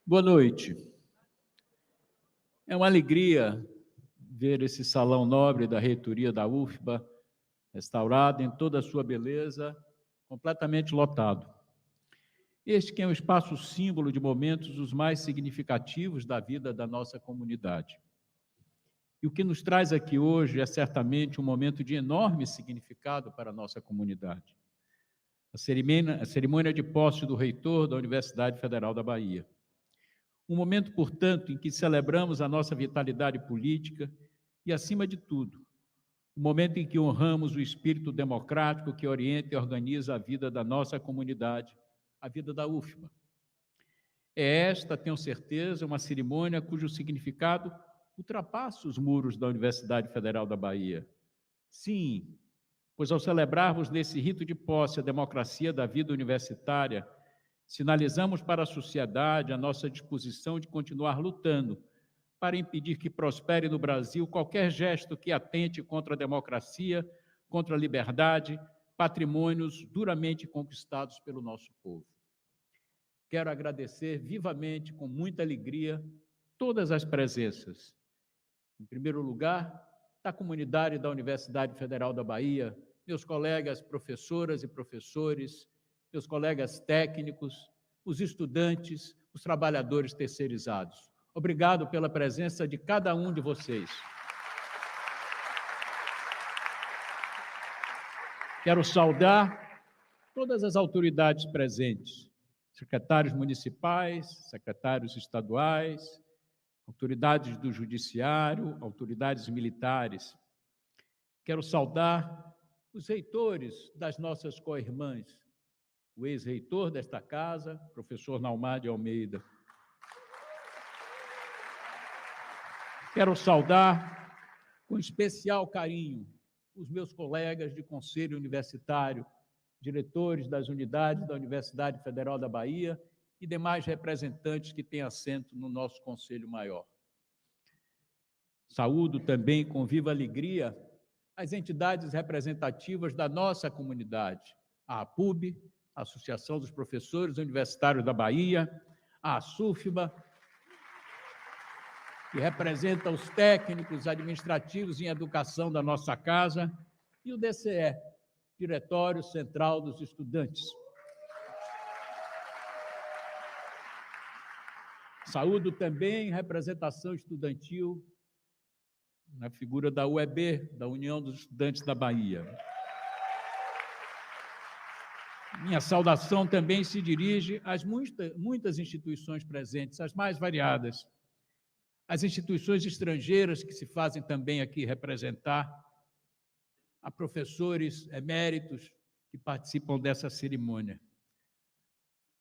Boa noite. É uma alegria ver esse salão nobre da reitoria da UFBA, restaurado em toda a sua beleza, completamente lotado. Este que é um espaço símbolo de momentos os mais significativos da vida da nossa comunidade. E o que nos traz aqui hoje é certamente um momento de enorme significado para a nossa comunidade. A cerimônia de posse do reitor da Universidade Federal da Bahia. Um momento, portanto, em que celebramos a nossa vitalidade política e, acima de tudo, um momento em que honramos o espírito democrático que orienta e organiza a vida da nossa comunidade, a vida da UFBA. É esta, tenho certeza, uma cerimônia cujo significado ultrapassa os muros da Universidade Federal da Bahia. Sim, pois ao celebrarmos nesse rito de posse a democracia da vida universitária, sinalizamos para a sociedade a nossa disposição de continuar lutando para impedir que prospere no Brasil qualquer gesto que atente contra a democracia, contra a liberdade, patrimônios duramente conquistados pelo nosso povo. Quero agradecer vivamente, com muita alegria, todas as presenças. Em primeiro lugar, da comunidade da Universidade Federal da Bahia, meus colegas professoras e professores, meus colegas técnicos, os estudantes, os trabalhadores terceirizados. Obrigado pela presença de cada um de vocês. Quero saudar todas as autoridades presentes, secretários municipais, secretários estaduais, autoridades do judiciário, autoridades militares. Quero saudar os reitores das nossas co-irmãs, o ex-reitor desta casa, professor Naumar de Almeida. Quero saudar com especial carinho os meus colegas de conselho universitário, diretores das unidades da Universidade Federal da Bahia e demais representantes que têm assento no nosso Conselho Maior. Saúdo também com viva alegria as entidades representativas da nossa comunidade, a APUB, a Associação dos Professores Universitários da Bahia, a ASUFBA, que representa os técnicos administrativos em educação da nossa casa, e o DCE, Diretório Central dos Estudantes. Saúdo também representação estudantil na figura da UEB, da União dos Estudantes da Bahia. Minha saudação também se dirige às muitas instituições presentes, as mais variadas, as instituições estrangeiras que se fazem também aqui representar, a professores eméritos que participam dessa cerimônia,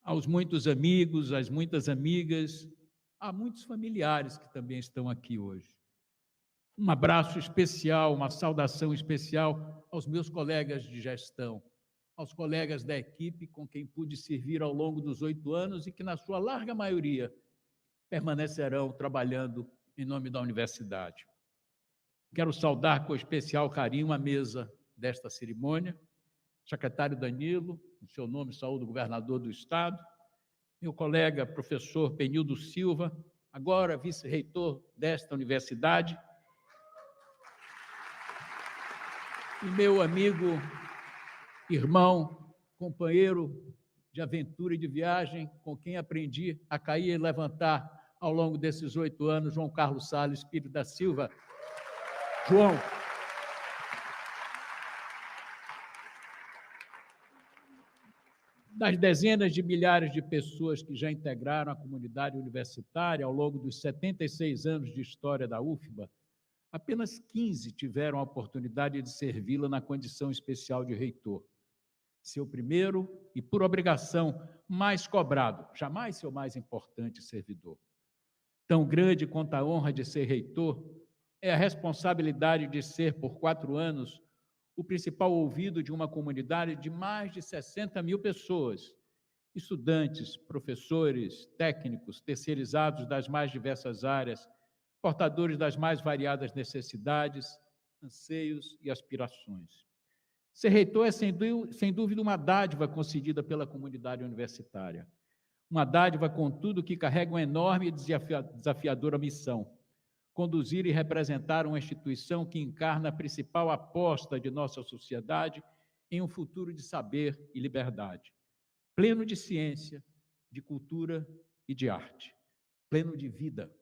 aos muitos amigos, às muitas amigas, há muitos familiares que também estão aqui hoje. Um abraço especial, uma saudação especial aos meus colegas de gestão, aos colegas da equipe com quem pude servir ao longo dos 8 anos e que, na sua larga maioria, permanecerão trabalhando em nome da universidade. Quero saudar com especial carinho a mesa desta cerimônia, secretário Danilo, em seu nome saúdo o governador do Estado, meu colega professor Penildo Silva, agora vice-reitor desta universidade, e meu amigo, irmão, companheiro de aventura e de viagem, com quem aprendi a cair e levantar ao longo desses 8 anos, João Carlos Salles Pires da Silva. João, das dezenas de milhares de pessoas que já integraram a comunidade universitária ao longo dos 76 anos de história da UFBA, apenas 15 tiveram a oportunidade de servi-la na condição especial de reitor. Seu primeiro e, por obrigação, mais cobrado, jamais seu mais importante servidor. Tão grande quanto a honra de ser reitor é a responsabilidade de ser, por 4 anos, o principal ouvido de uma comunidade de mais de 60 mil pessoas, estudantes, professores, técnicos, terceirizados das mais diversas áreas, portadores das mais variadas necessidades, anseios e aspirações. Ser reitor é, sem dúvida, uma dádiva concedida pela comunidade universitária, Uma dádiva, contudo, que carrega uma enorme e desafiadora missão: conduzir e representar uma instituição que encarna a principal aposta de nossa sociedade em um futuro de saber e liberdade, pleno de ciência, de cultura e de arte, pleno de vida.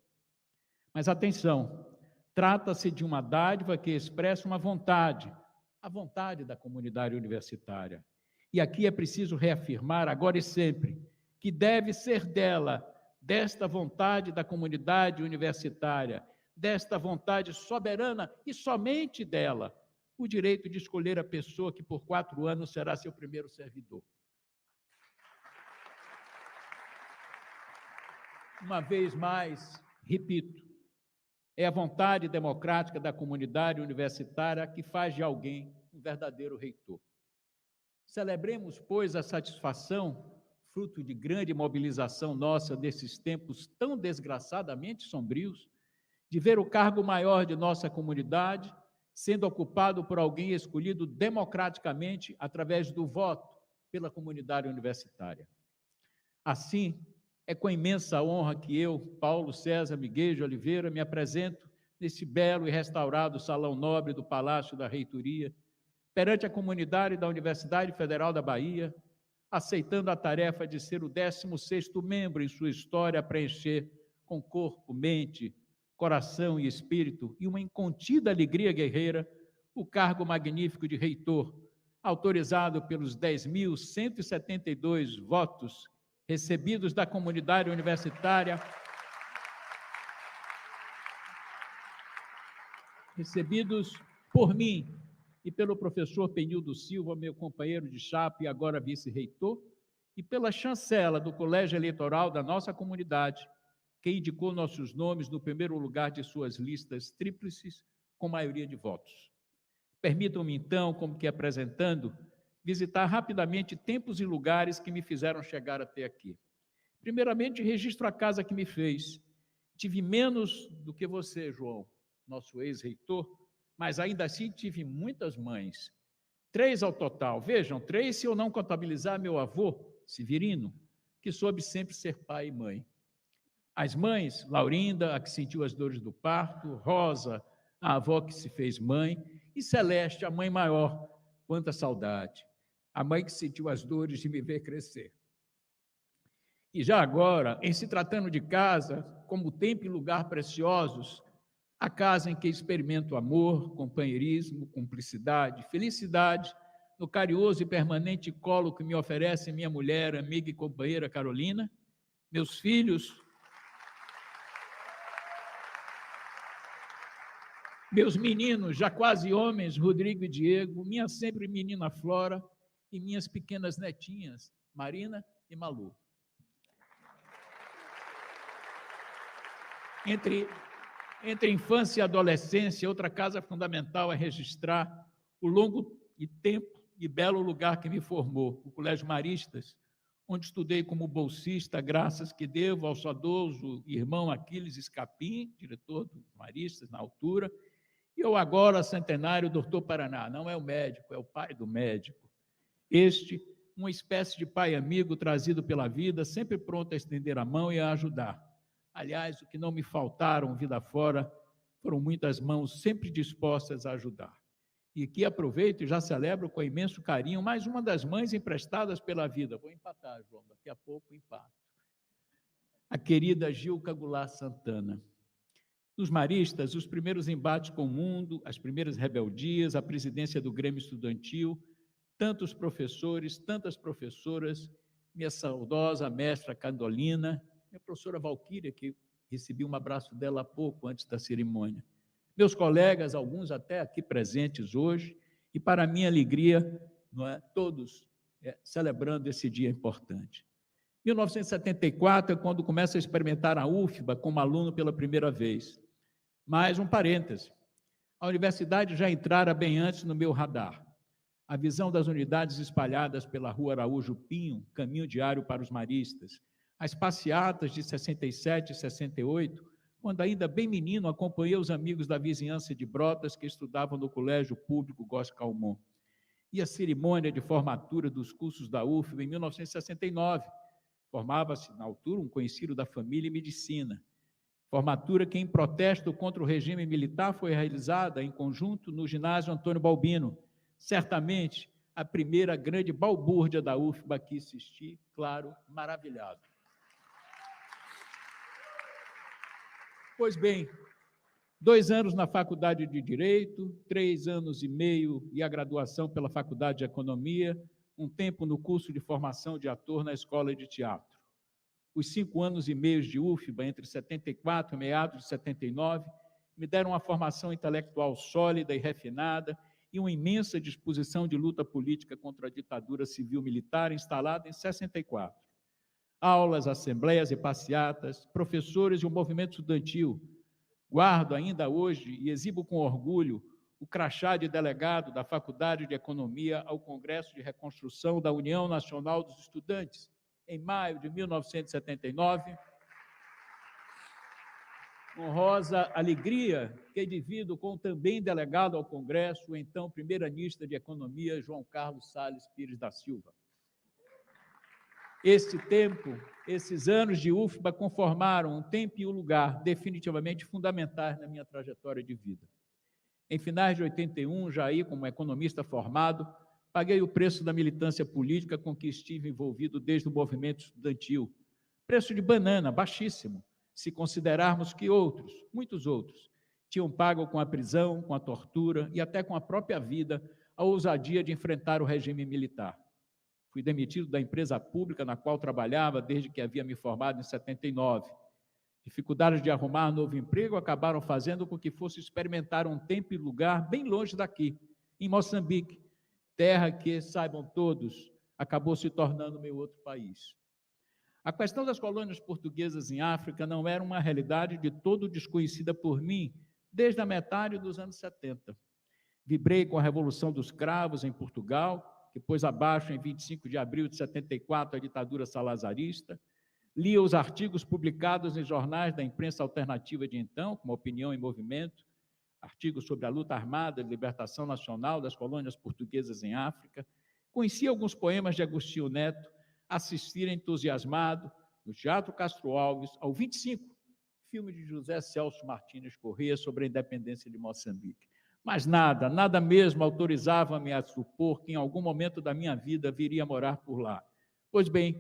Mas atenção, trata-se de uma dádiva que expressa uma vontade, a vontade da comunidade universitária. E aqui é preciso reafirmar, agora e sempre, que deve ser dela, desta vontade da comunidade universitária, desta vontade soberana e somente dela, o direito de escolher a pessoa que por 4 anos será seu primeiro servidor. Uma vez mais, repito, é a vontade democrática da comunidade universitária que faz de alguém um verdadeiro reitor. Celebremos, pois, a satisfação, fruto de grande mobilização nossa nesses tempos tão desgraçadamente sombrios, de ver o cargo maior de nossa comunidade sendo ocupado por alguém escolhido democraticamente através do voto pela comunidade universitária. Assim, é com imensa honra que eu, Paulo César Miguel de Oliveira, me apresento nesse belo e restaurado Salão Nobre do Palácio da Reitoria, perante a comunidade da Universidade Federal da Bahia, aceitando a tarefa de ser o 16º membro em sua história a preencher com corpo, mente, coração e espírito, e uma incontida alegria guerreira, o cargo magnífico de reitor, autorizado pelos 10.172 votos recebidos da comunidade universitária, recebidos por mim e pelo professor Penildo Silva, meu companheiro de chapa e agora vice-reitor, e pela chancela do Colégio Eleitoral da nossa comunidade, que indicou nossos nomes no primeiro lugar de suas listas tríplices, com maioria de votos. Permitam-me, então, como que apresentando, visitar rapidamente tempos e lugares que me fizeram chegar até aqui. Primeiramente, registro a casa que me fez. Tive menos do que você, João, nosso ex-reitor, mas ainda assim tive muitas mães. 3 ao total. Vejam, 3 se eu não contabilizar meu avô, Severino, que soube sempre ser pai e mãe. As mães, Laurinda, a que sentiu as dores do parto, Rosa, a avó que se fez mãe, e Celeste, a mãe maior, quanta saudade, a mãe que sentiu as dores de me ver crescer. E já agora, em se tratando de casa, como tempo e lugar preciosos, a casa em que experimento amor, companheirismo, cumplicidade, felicidade, no carinhoso e permanente colo que me oferece minha mulher, amiga e companheira Carolina, meus filhos, meus meninos, já quase homens, Rodrigo e Diego, minha sempre menina Flora e minhas pequenas netinhas, Marina e Malu. Entre infância e adolescência, outra casa fundamental é registrar o longo e tempo e belo lugar que me formou, o Colégio Maristas, onde estudei como bolsista, graças que devo ao saudoso irmão Aquiles Escapim, diretor do Maristas na altura, e eu agora, centenário, doutor Paraná, não é o médico, é o pai do médico. Este, uma espécie de pai amigo trazido pela vida, sempre pronto a estender a mão e a ajudar. Aliás, o que não me faltaram vida fora foram muitas mãos sempre dispostas a ajudar. E aqui aproveito e já celebro com imenso carinho mais uma das mães emprestadas pela vida. Vou empatar, João, daqui a pouco empato. A querida Gilca Goulart Santana. Nos Maristas, os primeiros embates com o mundo, as primeiras rebeldias, a presidência do Grêmio Estudantil, tantos professores, tantas professoras, minha saudosa mestra Candolina, minha professora Valquíria, que recebi um abraço dela há pouco, antes da cerimônia. Meus colegas, alguns até aqui presentes hoje, e para minha alegria, não é, todos celebrando esse dia importante. 1974 é quando começo a experimentar a UFBA como aluno pela primeira vez. Mais um parêntese, a universidade já entrara bem antes no meu radar. A visão das unidades espalhadas pela Rua Araújo Pinho, caminho diário para os maristas, as passeatas de 67 e 68, quando ainda bem menino, acompanhei os amigos da vizinhança de Brotas que estudavam no Colégio Público Góes Calmon. E a cerimônia de formatura dos cursos da UFBA em 1969, Formava-se, na altura, um conhecido da família em medicina. Formatura que, em protesto contra o regime militar, foi realizada em conjunto no ginásio Antônio Balbino. Certamente, a primeira grande balbúrdia da UFBA que assisti, claro, maravilhado. Pois bem, 2 anos na Faculdade de Direito, 3 anos e meio e a graduação pela Faculdade de Economia, um tempo no curso de formação de ator na Escola de Teatro. Os 5 anos e meio de UFBA, entre 74 e meados de 79, me deram uma formação intelectual sólida e refinada e uma imensa disposição de luta política contra a ditadura civil-militar instalada em 64. Aulas, assembleias e passeatas, professores e o movimento estudantil. Guardo ainda hoje e exibo com orgulho o crachá de delegado da Faculdade de Economia ao Congresso de Reconstrução da União Nacional dos Estudantes, em maio de 1979, honrosa alegria que divido com o também delegado ao Congresso, o então primeiro-ministro de Economia, João Carlos Salles Pires da Silva. Esse tempo, esses anos de UFBA conformaram um tempo e um lugar definitivamente fundamentais na minha trajetória de vida. Em finais de 81, já aí como economista formado, paguei o preço da militância política com que estive envolvido desde o movimento estudantil. Preço de banana, baixíssimo, se considerarmos que outros, muitos outros, tinham pago com a prisão, com a tortura e até com a própria vida a ousadia de enfrentar o regime militar. Fui demitido da empresa pública na qual trabalhava desde que havia me formado em 79. Dificuldades de arrumar novo emprego acabaram fazendo com que fosse experimentar um tempo e lugar bem longe daqui, em Moçambique, terra que, saibam todos, acabou se tornando meu outro país. A questão das colônias portuguesas em África não era uma realidade de todo desconhecida por mim desde a metade dos anos 70. Vibrei com a Revolução dos Cravos em Portugal, que pôs abaixo em 25 de abril de 74 a ditadura salazarista. Lia os artigos publicados em jornais da imprensa alternativa de então, como Opinião em Movimento, artigos sobre a luta armada de libertação nacional das colônias portuguesas em África. Conhecia alguns poemas de Agostinho Neto, assistira entusiasmado, no Teatro Castro Alves, ao 25, filme de José Celso Martínez Corrêa sobre a independência de Moçambique. Mas nada mesmo autorizava-me a supor que em algum momento da minha vida viria morar por lá. Pois bem,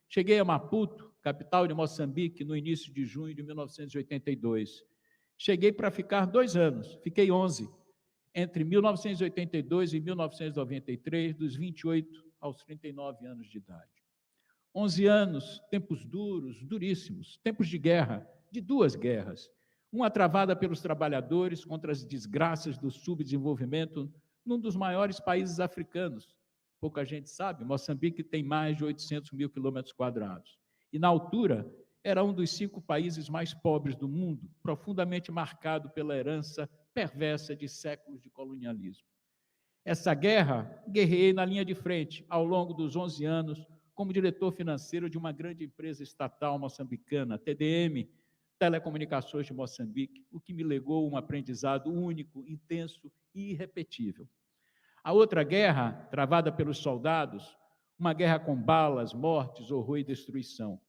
cheguei a Maputo, capital de Moçambique, no início de junho de 1982. Cheguei para ficar 2 anos, fiquei 11, entre 1982 e 1993, dos 28 aos 39 anos de idade. 11 anos, tempos duros, duríssimos, tempos de guerra, de 2 guerras. Uma travada pelos trabalhadores contra as desgraças do subdesenvolvimento num dos maiores países africanos. Pouca gente sabe, Moçambique tem mais de 800 mil quilômetros quadrados. E, na altura, era um dos 5 países mais pobres do mundo, profundamente marcado pela herança perversa de séculos de colonialismo. Essa guerra, guerreei na linha de frente, ao longo dos 11 anos, como diretor financeiro de uma grande empresa estatal moçambicana, TDM, Telecomunicações de Moçambique, o que me legou um aprendizado único, intenso e irrepetível. A outra guerra, travada pelos soldados, uma guerra com balas, mortes, horror e destruição.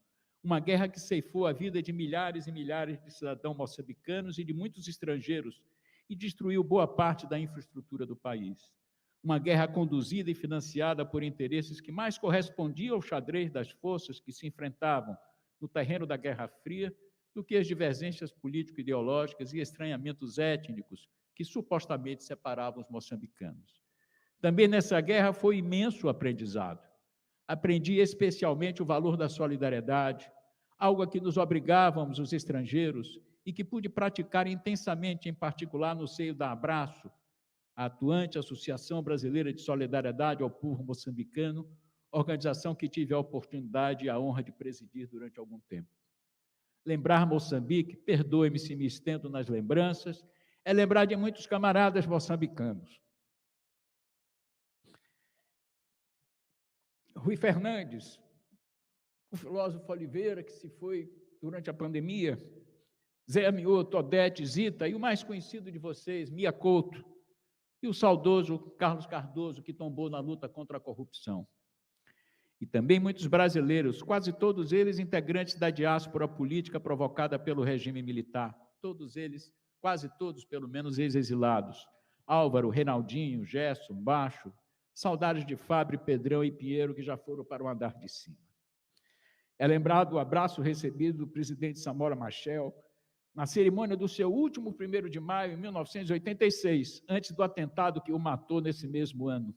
Uma guerra que ceifou a vida de milhares e milhares de cidadãos moçambicanos e de muitos estrangeiros e destruiu boa parte da infraestrutura do país. Uma guerra conduzida e financiada por interesses que mais correspondiam ao xadrez das forças que se enfrentavam no terreno da Guerra Fria do que as divergências político-ideológicas e estranhamentos étnicos que supostamente separavam os moçambicanos. Também nessa guerra foi imenso o aprendizado. Aprendi especialmente o valor da solidariedade, algo a que nos obrigávamos os estrangeiros e que pude praticar intensamente, em particular no seio da Abraço, a atuante Associação Brasileira de Solidariedade ao Povo Moçambicano, organização que tive a oportunidade e a honra de presidir durante algum tempo. Lembrar Moçambique, perdoe-me se me estendo nas lembranças, é lembrar de muitos camaradas moçambicanos. Rui Fernandes, o filósofo Oliveira, que se foi durante a pandemia, Zé Mioto, Odete, Zita, e o mais conhecido de vocês, Mia Couto, e o saudoso Carlos Cardoso, que tombou na luta contra a corrupção. E também muitos brasileiros, quase todos eles integrantes da diáspora política provocada pelo regime militar, todos eles, quase todos, pelo menos, ex-exilados. Álvaro, Reinaldinho, Gerson, Baixo, saudades de Fábio, Pedrão e Pinheiro, que já foram para o andar de cima. É lembrado o abraço recebido do presidente Samora Machel na cerimônia do seu último 1º de maio, em 1986, antes do atentado que o matou nesse mesmo ano.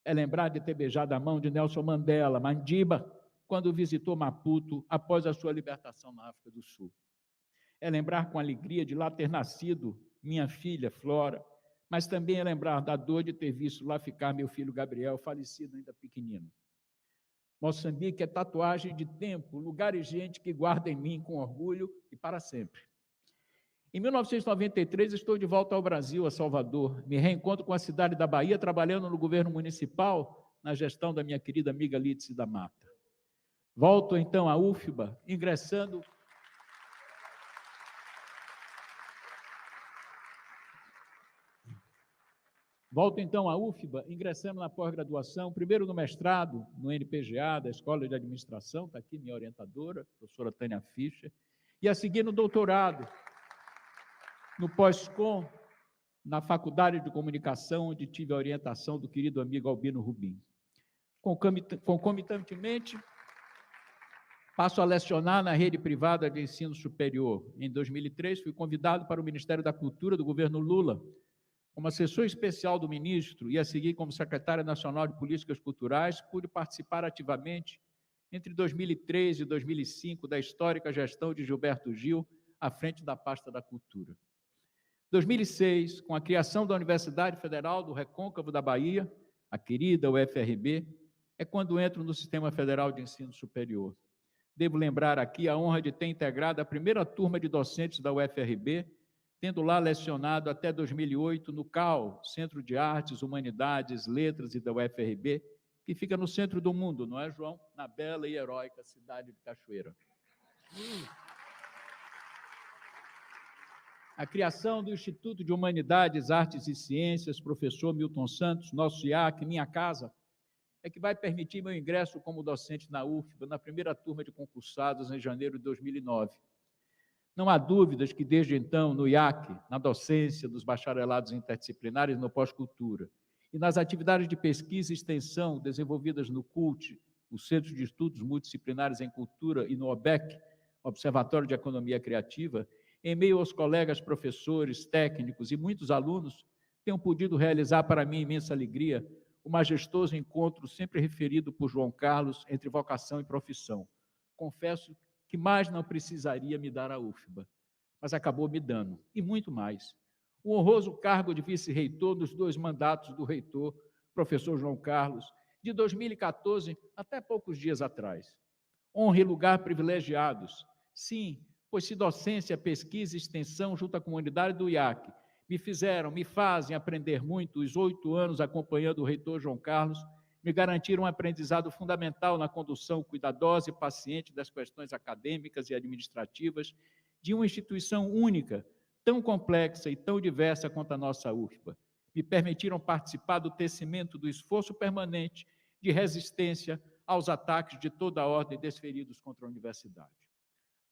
É lembrar de ter beijado a mão de Nelson Mandela, Mandiba, quando visitou Maputo após a sua libertação na África do Sul. É lembrar com alegria de lá ter nascido minha filha, Flora, mas também é lembrar da dor de ter visto lá ficar meu filho Gabriel, falecido ainda pequenino. Moçambique é tatuagem de tempo, lugar e gente que guarda em mim com orgulho e para sempre. Em 1993, estou de volta ao Brasil, a Salvador. Me reencontro com a cidade da Bahia, trabalhando no governo municipal, na gestão da minha querida amiga Lídice da Mata. Volto, então, à UFBA, ingressando... Volto, então, à UFBA, ingressando na pós-graduação, primeiro no mestrado, no NPGA, da Escola de Administração, está aqui minha orientadora, professora Tânia Fischer, e a seguir no doutorado, no pós-com, na Faculdade de Comunicação, onde tive a orientação do querido amigo Albino Rubim. Concomitantemente, passo a lecionar na rede privada de ensino superior. Em 2003, fui convidado para o Ministério da Cultura do governo Lula, como assessor especial do ministro, e a seguir como secretário nacional de Políticas Culturais, pude participar ativamente, entre 2003 e 2005, da histórica gestão de Gilberto Gil, à frente da pasta da Cultura. 2006, com a criação da Universidade Federal do Recôncavo da Bahia, a querida UFRB, é quando entro no Sistema Federal de Ensino Superior. Devo lembrar aqui a honra de ter integrado a primeira turma de docentes da UFRB, tendo lá lecionado até 2008 no CAL, Centro de Artes, Humanidades, Letras e da UFRB, que fica no centro do mundo, não é, João? Na bela e heróica cidade de Cachoeira. A criação do Instituto de Humanidades, Artes e Ciências, professor Milton Santos, nosso IAC, minha casa, é que vai permitir meu ingresso como docente na UFBA, na primeira turma de concursados em janeiro de 2009. Não há dúvidas que, desde então, no IAC, na docência dos bacharelados interdisciplinares no pós-cultura, e nas atividades de pesquisa e extensão desenvolvidas no CULT, o Centro de Estudos Multidisciplinares em Cultura, e no OBEC, Observatório de Economia Criativa, em meio aos colegas professores, técnicos e muitos alunos, tenho podido realizar para mim imensa alegria o majestoso encontro sempre referido por João Carlos entre vocação e profissão. Confesso que mais não precisaria me dar a UFBA, mas acabou me dando, e muito mais. O honroso cargo de vice-reitor dos 2 mandatos do reitor, professor João Carlos, de 2014 até poucos dias atrás. Honra e lugar privilegiados. Sim, pois se docência, pesquisa e extensão junto à comunidade do IAC me fazem aprender muito os 8 anos acompanhando o reitor João Carlos, me garantiram um aprendizado fundamental na condução cuidadosa e paciente das questões acadêmicas e administrativas de uma instituição única, tão complexa e tão diversa quanto a nossa UFBA. Me permitiram participar do tecimento do esforço permanente de resistência aos ataques de toda a ordem desferidos contra a universidade.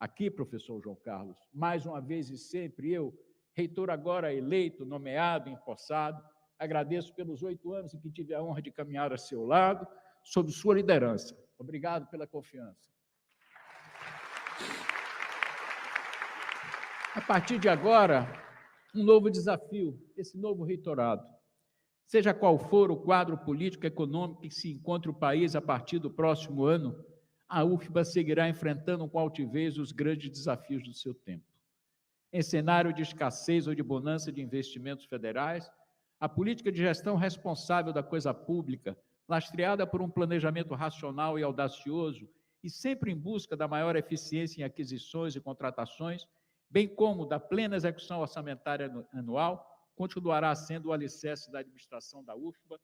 Aqui, professor João Carlos, mais uma vez e sempre eu, reitor agora eleito, nomeado, empossado, agradeço pelos 8 anos em que tive a honra de caminhar a seu lado, sob sua liderança. Obrigado pela confiança. A partir de agora, um novo desafio, esse novo reitorado. Seja qual for o quadro político-econômico que se encontre o país a partir do próximo ano, a UFBA seguirá enfrentando com altivez os grandes desafios do seu tempo. Em cenário de escassez ou de bonança de investimentos federais, a política de gestão responsável da coisa pública, lastreada por um planejamento racional e audacioso e sempre em busca da maior eficiência em aquisições e contratações, bem como da plena execução orçamentária anual, continuará sendo o alicerce da administração da UFBA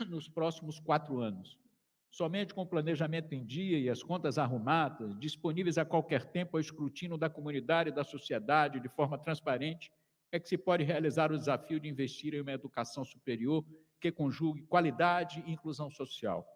nos próximos 4 anos. Somente com o planejamento em dia e as contas arrumadas, disponíveis a qualquer tempo ao escrutínio da comunidade e da sociedade de forma transparente, é que se pode realizar o desafio de investir em uma educação superior que conjugue qualidade e inclusão social.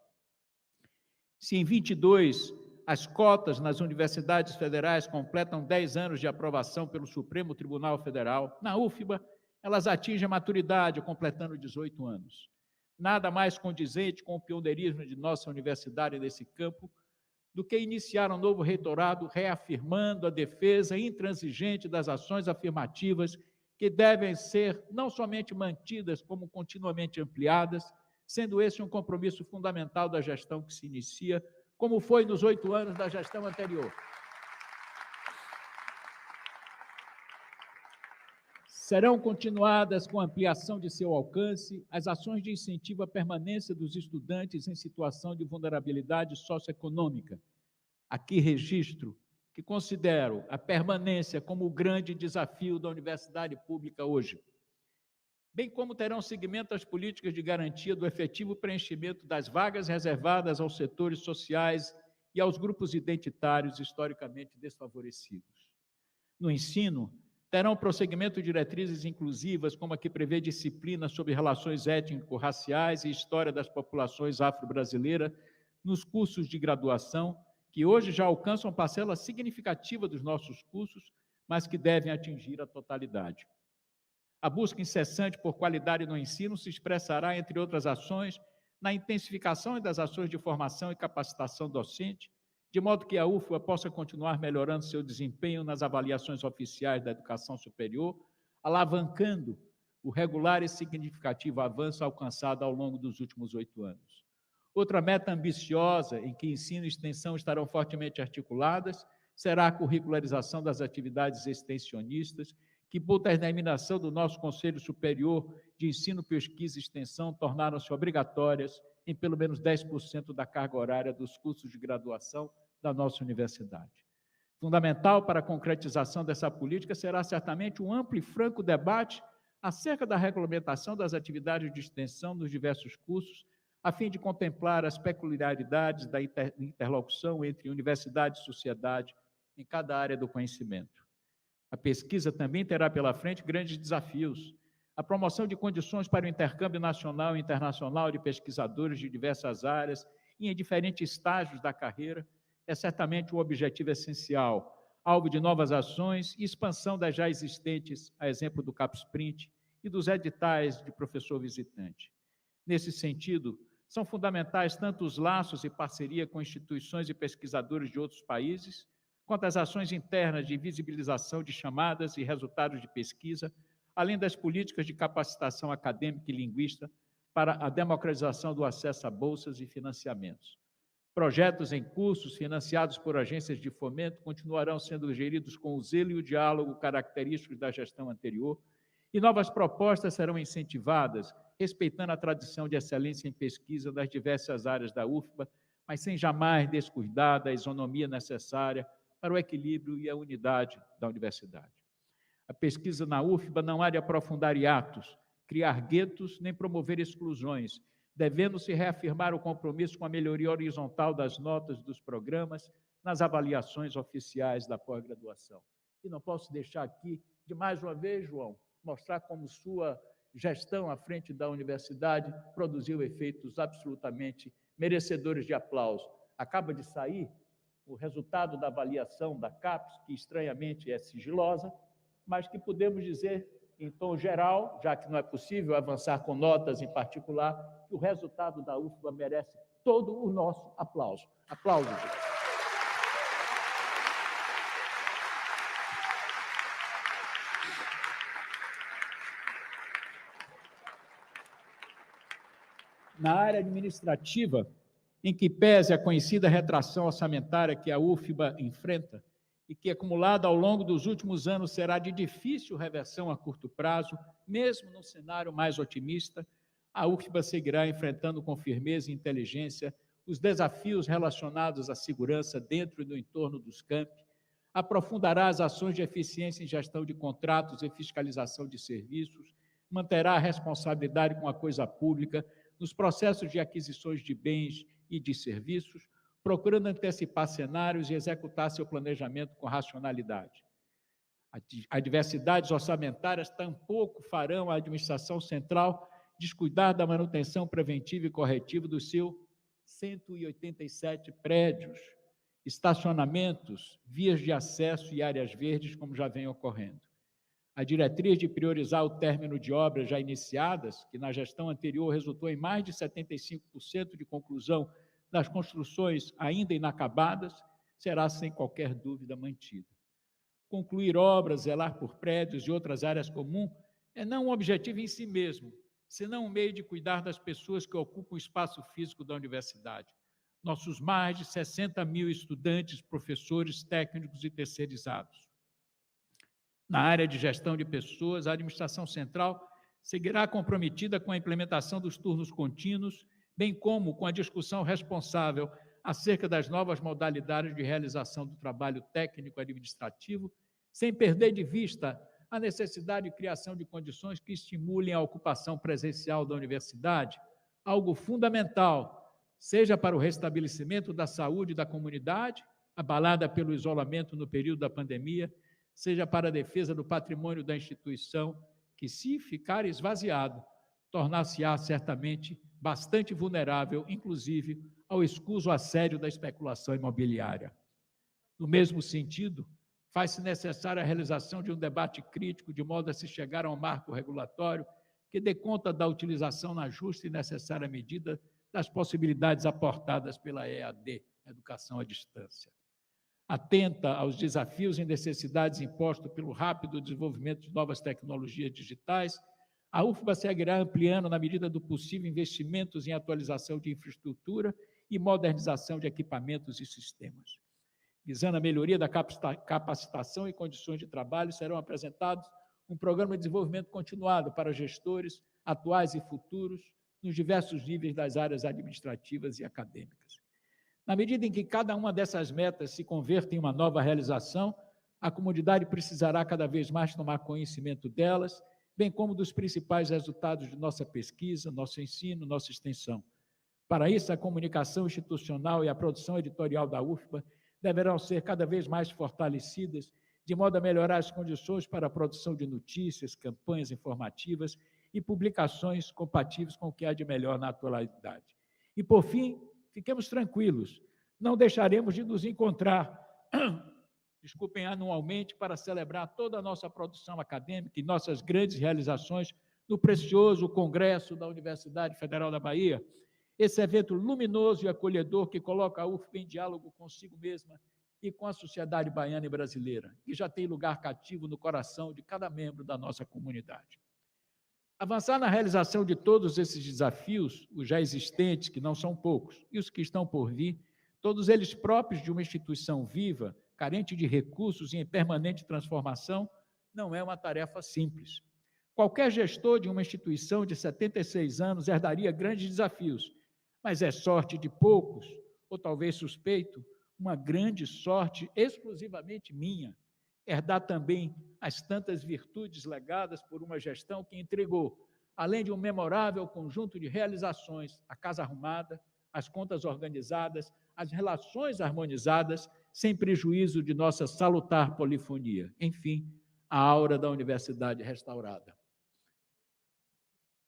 Se em 22 as cotas nas universidades federais completam 10 anos de aprovação pelo Supremo Tribunal Federal, na UFBA elas atingem a maturidade, completando 18 anos. Nada mais condizente com o pioneirismo de nossa universidade nesse campo do que iniciar um novo reitorado reafirmando a defesa intransigente das ações afirmativas que devem ser não somente mantidas, como continuamente ampliadas, sendo esse um compromisso fundamental da gestão que se inicia, como foi nos 8 anos da gestão anterior. Serão continuadas com ampliação de seu alcance as ações de incentivo à permanência dos estudantes em situação de vulnerabilidade socioeconômica. Aqui registro que considero a permanência como o grande desafio da universidade pública hoje, bem como terão seguimento as políticas de garantia do efetivo preenchimento das vagas reservadas aos setores sociais e aos grupos identitários historicamente desfavorecidos. No ensino, terão prosseguimento de diretrizes inclusivas, como a que prevê disciplina sobre relações étnico-raciais e história das populações afro-brasileiras nos cursos de graduação, que hoje já alcançam parcela significativa dos nossos cursos, mas que devem atingir a totalidade. A busca incessante por qualidade no ensino se expressará, entre outras ações, na intensificação das ações de formação e capacitação docente, de modo que a UFBA possa continuar melhorando seu desempenho nas avaliações oficiais da educação superior, alavancando o regular e significativo avanço alcançado ao longo dos últimos 8 anos. Outra meta ambiciosa, em que ensino e extensão estarão fortemente articuladas, será a curricularização das atividades extensionistas, que, por determinação do nosso Conselho Superior de Ensino, Pesquisa e Extensão, tornaram-se obrigatórias em pelo menos 10% da carga horária dos cursos de graduação da nossa universidade. Fundamental para a concretização dessa política será certamente um amplo e franco debate acerca da regulamentação das atividades de extensão nos diversos cursos, a fim de contemplar as peculiaridades da interlocução entre universidade e sociedade em cada área do conhecimento. A pesquisa também terá pela frente grandes desafios. A promoção de condições para o intercâmbio nacional e internacional de pesquisadores de diversas áreas e em diferentes estágios da carreira é certamente um objetivo essencial, alvo de novas ações e expansão das já existentes, a exemplo do CapSprint e dos editais de professor visitante. Nesse sentido, são fundamentais tanto os laços e parceria com instituições e pesquisadores de outros países, quanto as ações internas de visibilização de chamadas e resultados de pesquisa, além das políticas de capacitação acadêmica e linguística para a democratização do acesso a bolsas e financiamentos. Projetos em cursos financiados por agências de fomento continuarão sendo geridos com o zelo e o diálogo característicos da gestão anterior, e novas propostas serão incentivadas, respeitando a tradição de excelência em pesquisa das diversas áreas da UFBA, mas sem jamais descuidar da isonomia necessária para o equilíbrio e a unidade da universidade. A pesquisa na UFBA não há de aprofundar hiatos, criar guetos, nem promover exclusões, devendo-se reafirmar o compromisso com a melhoria horizontal das notas dos programas nas avaliações oficiais da pós-graduação. E não posso deixar aqui de, mais uma vez, João, mostrar como sua gestão à frente da universidade produziu efeitos absolutamente merecedores de aplauso. Acaba de sair o resultado da avaliação da CAPES, que estranhamente é sigilosa, mas que podemos dizer, em tom geral, já que não é possível avançar com notas em particular, que o resultado da UFBA merece todo o nosso aplauso. Aplausos. Na área administrativa, em que pese a conhecida retração orçamentária que a UFBA enfrenta e que, acumulada ao longo dos últimos anos, será de difícil reversão a curto prazo, mesmo num cenário mais otimista, a UFBA seguirá enfrentando com firmeza e inteligência os desafios relacionados à segurança dentro e no entorno dos campi, aprofundará as ações de eficiência em gestão de contratos e fiscalização de serviços, manterá a responsabilidade com a coisa pública nos processos de aquisições de bens e de serviços, procurando antecipar cenários e executar seu planejamento com racionalidade. Adversidades orçamentárias tampouco farão a administração central descuidar da manutenção preventiva e corretiva do seu 187 prédios, estacionamentos, vias de acesso e áreas verdes, como já vem ocorrendo. A diretriz de priorizar o término de obras já iniciadas, que na gestão anterior resultou em mais de 75% de conclusão das construções ainda inacabadas, será sem qualquer dúvida mantida. Concluir obras, zelar por prédios e outras áreas comuns é não um objetivo em si mesmo, senão um meio de cuidar das pessoas que ocupam o espaço físico da universidade. Nossos mais de 60 mil estudantes, professores, técnicos e terceirizados. Na área de gestão de pessoas, a administração central seguirá comprometida com a implementação dos turnos contínuos, bem como com a discussão responsável acerca das novas modalidades de realização do trabalho técnico-administrativo, sem perder de vista a necessidade de criação de condições que estimulem a ocupação presencial da universidade, algo fundamental, seja para o restabelecimento da saúde da comunidade, abalada pelo isolamento no período da pandemia, seja para a defesa do patrimônio da instituição, que, se ficar esvaziado, tornar-se-á certamente bastante vulnerável, inclusive, ao escuso assédio da especulação imobiliária. No mesmo sentido, faz-se necessária a realização de um debate crítico, de modo a se chegar a um marco regulatório que dê conta da utilização na justa e necessária medida das possibilidades aportadas pela EAD, Educação à Distância. Atenta aos desafios e necessidades impostos pelo rápido desenvolvimento de novas tecnologias digitais, a UFBA seguirá ampliando, na medida do possível, investimentos em atualização de infraestrutura e modernização de equipamentos e sistemas. Visando a melhoria da capacitação e condições de trabalho, serão apresentados um programa de desenvolvimento continuado para gestores atuais e futuros nos diversos níveis das áreas administrativas e acadêmicas. Na medida em que cada uma dessas metas se converta em uma nova realização, a comunidade precisará cada vez mais tomar conhecimento delas, bem como dos principais resultados de nossa pesquisa, nosso ensino, nossa extensão. Para isso, a comunicação institucional e a produção editorial da UFBA deverão ser cada vez mais fortalecidas, de modo a melhorar as condições para a produção de notícias, campanhas informativas e publicações compatíveis com o que há de melhor na atualidade. E, por fim, fiquemos tranquilos, não deixaremos de nos encontrar, anualmente para celebrar toda a nossa produção acadêmica e nossas grandes realizações no precioso Congresso da Universidade Federal da Bahia, esse evento luminoso e acolhedor que coloca a UFBA em diálogo consigo mesma e com a sociedade baiana e brasileira, que já tem lugar cativo no coração de cada membro da nossa comunidade. Avançar na realização de todos esses desafios, os já existentes, que não são poucos, e os que estão por vir, todos eles próprios de uma instituição viva, carente de recursos e em permanente transformação, não é uma tarefa simples. Qualquer gestor de uma instituição de 76 anos herdaria grandes desafios, mas é sorte de poucos, ou talvez suspeito, uma grande sorte exclusivamente minha, herdar também as tantas virtudes legadas por uma gestão que entregou, além de um memorável conjunto de realizações, a casa arrumada, as contas organizadas, as relações harmonizadas, sem prejuízo de nossa salutar polifonia. Enfim, a aura da universidade restaurada.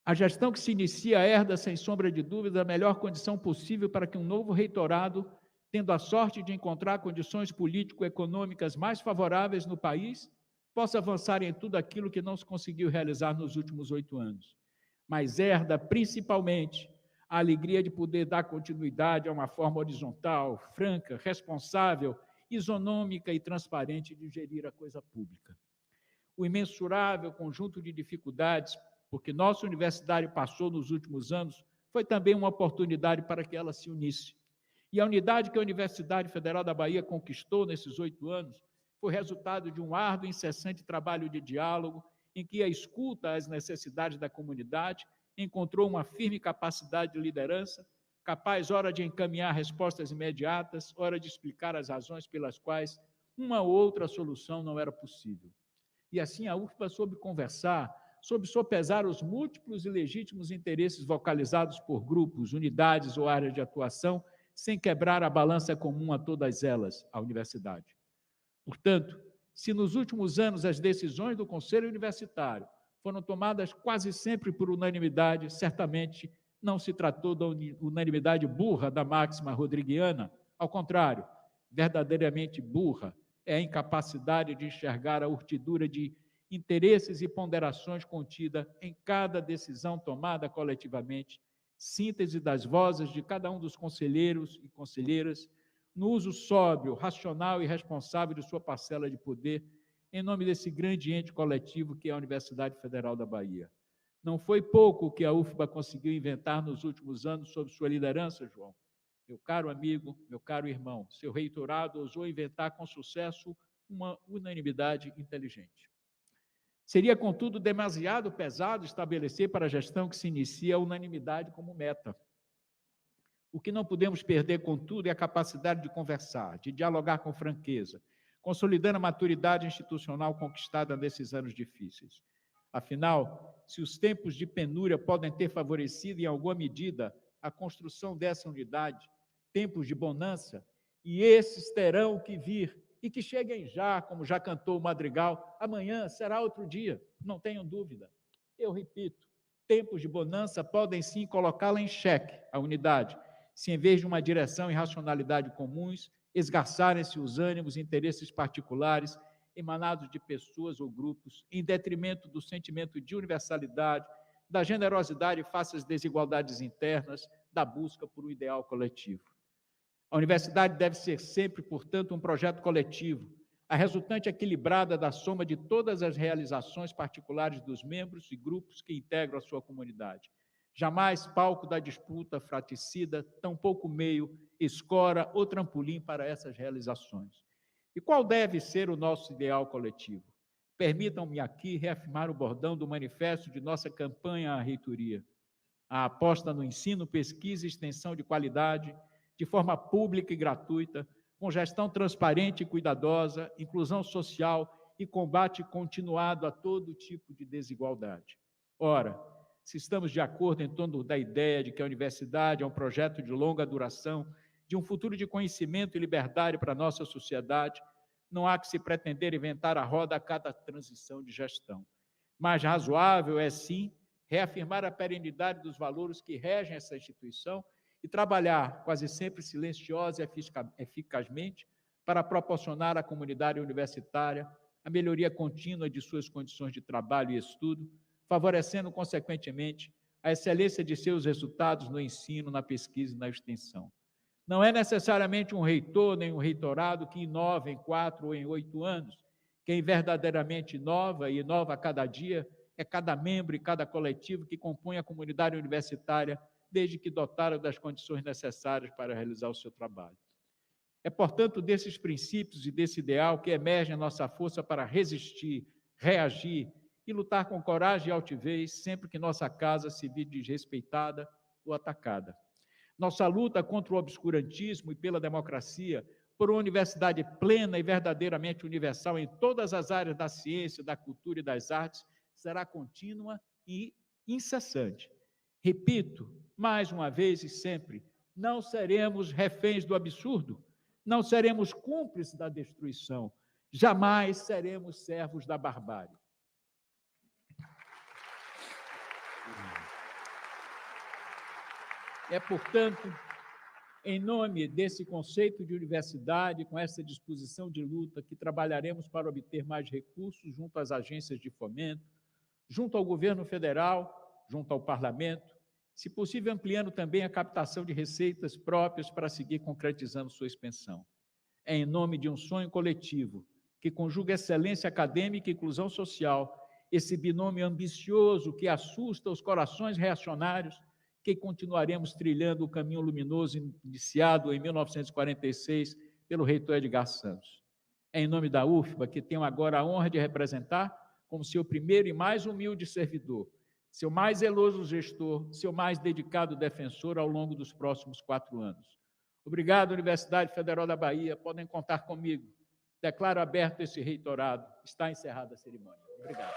A gestão que se inicia herda, sem sombra de dúvida, a melhor condição possível para que um novo reitorado, tendo a sorte de encontrar condições político-econômicas mais favoráveis no país, possa avançar em tudo aquilo que não se conseguiu realizar nos últimos 8 anos. Mas herda, principalmente, a alegria de poder dar continuidade a uma forma horizontal, franca, responsável, isonômica e transparente de gerir a coisa pública. O imensurável conjunto de dificuldades porque nossa universidade passou nos últimos anos, foi também uma oportunidade para que ela se unisse. E a unidade que a Universidade Federal da Bahia conquistou nesses 8 anos foi resultado de um árduo e incessante trabalho de diálogo, em que a escuta às necessidades da comunidade encontrou uma firme capacidade de liderança, capaz, ora, de encaminhar respostas imediatas, ora, de explicar as razões pelas quais uma ou outra solução não era possível. E assim a UFBA soube conversar, soube sopesar os múltiplos e legítimos interesses vocalizados por grupos, unidades ou áreas de atuação, sem quebrar a balança comum a todas elas, a universidade. Portanto, se nos últimos anos as decisões do Conselho Universitário foram tomadas quase sempre por unanimidade, certamente não se tratou da unanimidade burra da máxima rodriguiana, ao contrário, verdadeiramente burra é a incapacidade de enxergar a urtidura de interesses e ponderações contida em cada decisão tomada coletivamente, síntese das vozes de cada um dos conselheiros e conselheiras, no uso sóbrio, racional e responsável de sua parcela de poder, em nome desse grande ente coletivo que é a Universidade Federal da Bahia. Não foi pouco o que a UFBA conseguiu inventar nos últimos anos sob sua liderança, João. Meu caro amigo, meu caro irmão, seu reitorado ousou inventar com sucesso uma unanimidade inteligente. Seria, contudo, demasiado pesado estabelecer para a gestão que se inicia a unanimidade como meta. O que não podemos perder, contudo, é a capacidade de conversar, de dialogar com franqueza, consolidando a maturidade institucional conquistada nesses anos difíceis. Afinal, se os tempos de penúria podem ter favorecido, em alguma medida, a construção dessa unidade, tempos de bonança, e esses terão que vir, e que cheguem já, como já cantou o Madrigal, amanhã será outro dia, não tenham dúvida. Eu repito, tempos de bonança podem sim colocá-la em xeque, a unidade, se em vez de uma direção e racionalidade comuns, esgarçarem-se os ânimos e interesses particulares emanados de pessoas ou grupos, em detrimento do sentimento de universalidade, da generosidade face às desigualdades internas, da busca por um ideal coletivo. A universidade deve ser sempre, portanto, um projeto coletivo, a resultante equilibrada da soma de todas as realizações particulares dos membros e grupos que integram a sua comunidade. Jamais palco da disputa fratricida, tampouco meio, escora ou trampolim para essas realizações. E qual deve ser o nosso ideal coletivo? Permitam-me aqui reafirmar o bordão do manifesto de nossa campanha à reitoria. A aposta no ensino, pesquisa e extensão de qualidade, de forma pública e gratuita, com gestão transparente e cuidadosa, inclusão social e combate continuado a todo tipo de desigualdade. Ora, se estamos de acordo em torno da ideia de que a universidade é um projeto de longa duração, de um futuro de conhecimento e liberdade para a nossa sociedade, não há que se pretender inventar a roda a cada transição de gestão. Mais razoável é, sim, reafirmar a perenidade dos valores que regem essa instituição e trabalhar, quase sempre silenciosa e eficazmente, para proporcionar à comunidade universitária a melhoria contínua de suas condições de trabalho e estudo, favorecendo, consequentemente, a excelência de seus resultados no ensino, na pesquisa e na extensão. Não é necessariamente um reitor nem um reitorado que inova em 4 ou em 8 anos. Quem verdadeiramente inova, e inova a cada dia, é cada membro e cada coletivo que compõe a comunidade universitária, desde que dotaram das condições necessárias para realizar o seu trabalho. É, portanto, desses princípios e desse ideal que emerge a nossa força para resistir, reagir e lutar com coragem e altivez sempre que nossa casa se vir desrespeitada ou atacada. Nossa luta contra o obscurantismo e pela democracia, por uma universidade plena e verdadeiramente universal em todas as áreas da ciência, da cultura e das artes, será contínua e incessante. Repito, mais uma vez e sempre, não seremos reféns do absurdo, não seremos cúmplices da destruição, jamais seremos servos da barbárie. É, portanto, em nome desse conceito de universidade, com essa disposição de luta, que trabalharemos para obter mais recursos junto às agências de fomento, junto ao governo federal, junto ao parlamento, se possível ampliando também a captação de receitas próprias para seguir concretizando sua expansão. É em nome de um sonho coletivo, que conjuga excelência acadêmica e inclusão social, esse binômio ambicioso que assusta os corações reacionários, que continuaremos trilhando o caminho luminoso iniciado em 1946 pelo reitor Edgar Santos. É em nome da UFBA que tenho agora a honra de representar, como seu primeiro e mais humilde servidor, seu mais zeloso gestor, seu mais dedicado defensor ao longo dos próximos 4 anos. Obrigado, Universidade Federal da Bahia, podem contar comigo. Declaro aberto esse reitorado. Está encerrada a cerimônia. Obrigado.